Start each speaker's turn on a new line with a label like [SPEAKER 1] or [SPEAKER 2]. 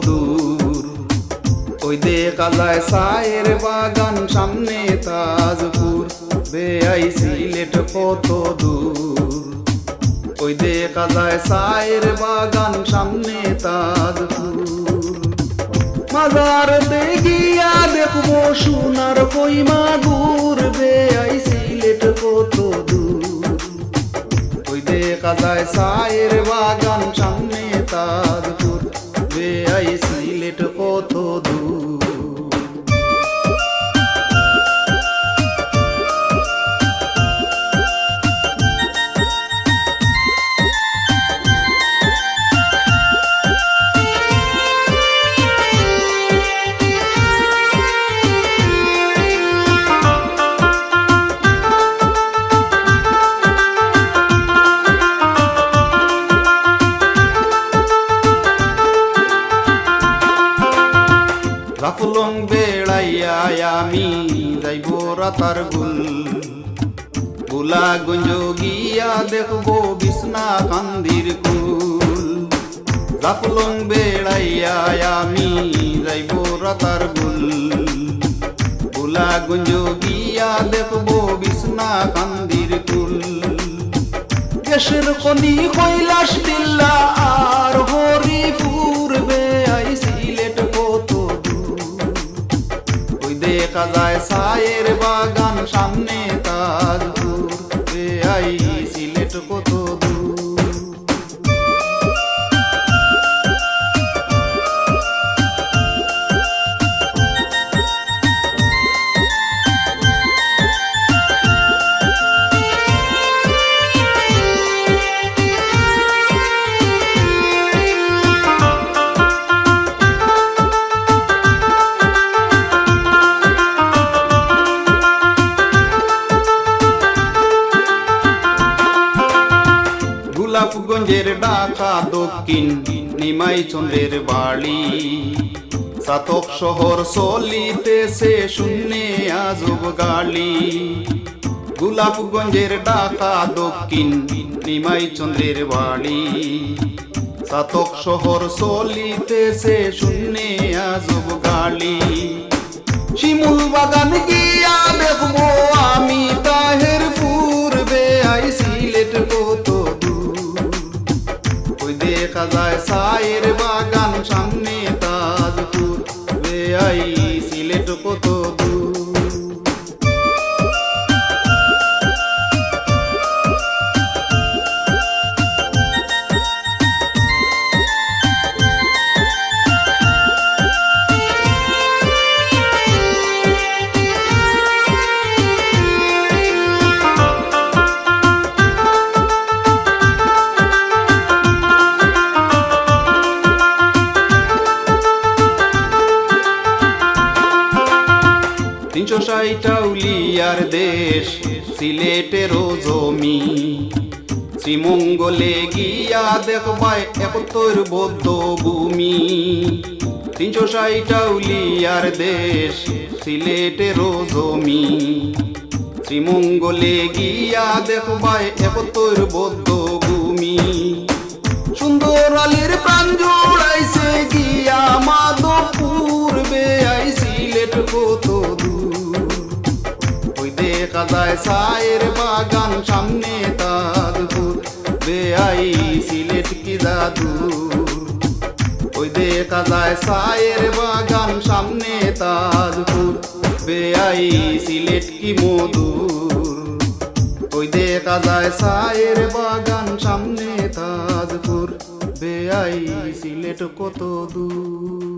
[SPEAKER 1] দূর। ওই দেখা যায় চায়ের বাগান সামনে তাজপুর, বেআই সিলেট কত দূর। ওই দেখা যায় চায়ের বাগান সামনে তাজপুর। মাজারতে গিয়া দেখবো সোনার কই মাগুর, বেআই সিলেট কত দূর। ওই দেখা যায় চায়ের বাগান সামনে তাজপুর, বেআই সিলেট কত দূর। রাফলং বেড়াইয়া আমি যাইব রাতার গুল, গোলাগঞ্জ গিয়া দেখবো বিছনা কান্দির কুল। রাফলং বেড়াইয়া আমি যাইব রাতার গুল, গোলাগঞ্জ গিয়া দেখবো বিছনা কান্দির কুল। গ্যাসের খনি কৈলাস টিল্লা আর হরিপুর, বেআই সিলেট কত দূর। ওই দেখা যায় চায়ের বাগান সামনে তাজপুর, বেআই সিলেট কত দূর। গোলাপগঞ্জের ঢাকা দক্ষিণ নিমাই চন্দ্রের বাড়ি, চাতক শহর চলিতেছে শূন্যে আজব গালি। গোলাপগঞ্জের ঢাকা দক্ষিণ নিমাই চন্দ্রের বাড়ি, চাতক শহর চলিতেছে শূন্যে আজব গালি। শিমুল বাগান গিয়া দেখবো আমি তাহেরপুর, বেআই সিলেট কত দূর। ওই দেখা যায় চায়ের বাগান সামনে তাজপুর, বেআই সিলেট কত দূর। তিনশো 60 আউলিয়ার দেশ সিলেটেরও জমি, শ্রীমঙ্গলে গিয়া দেখবাই 71 বৌদ্ধ ভূমি। 360 আউলিয়ার দেশ সিলেটেরও জমি, শ্রীমঙ্গলে গিয়া দেখবাই 71 বৌদ্ধ ভূমি। সুন্দর আলীর প্রাণ জুড়াইছে গিয়া মাধবপুর, বেআই সিলেট কত দূর। ওই দেখা যায় চায়ের বাগান সামনে তাজপুর, বেআই সিলেট কি জাদু। ওই দেখা যায় চায়ের বাগান সামনে তাজপুর, বেআই সিলেট কি মধুর। ওই দেখা যায় চায়ের বাগান সামনে তাজপুর, বেআই সিলেট কত দূর।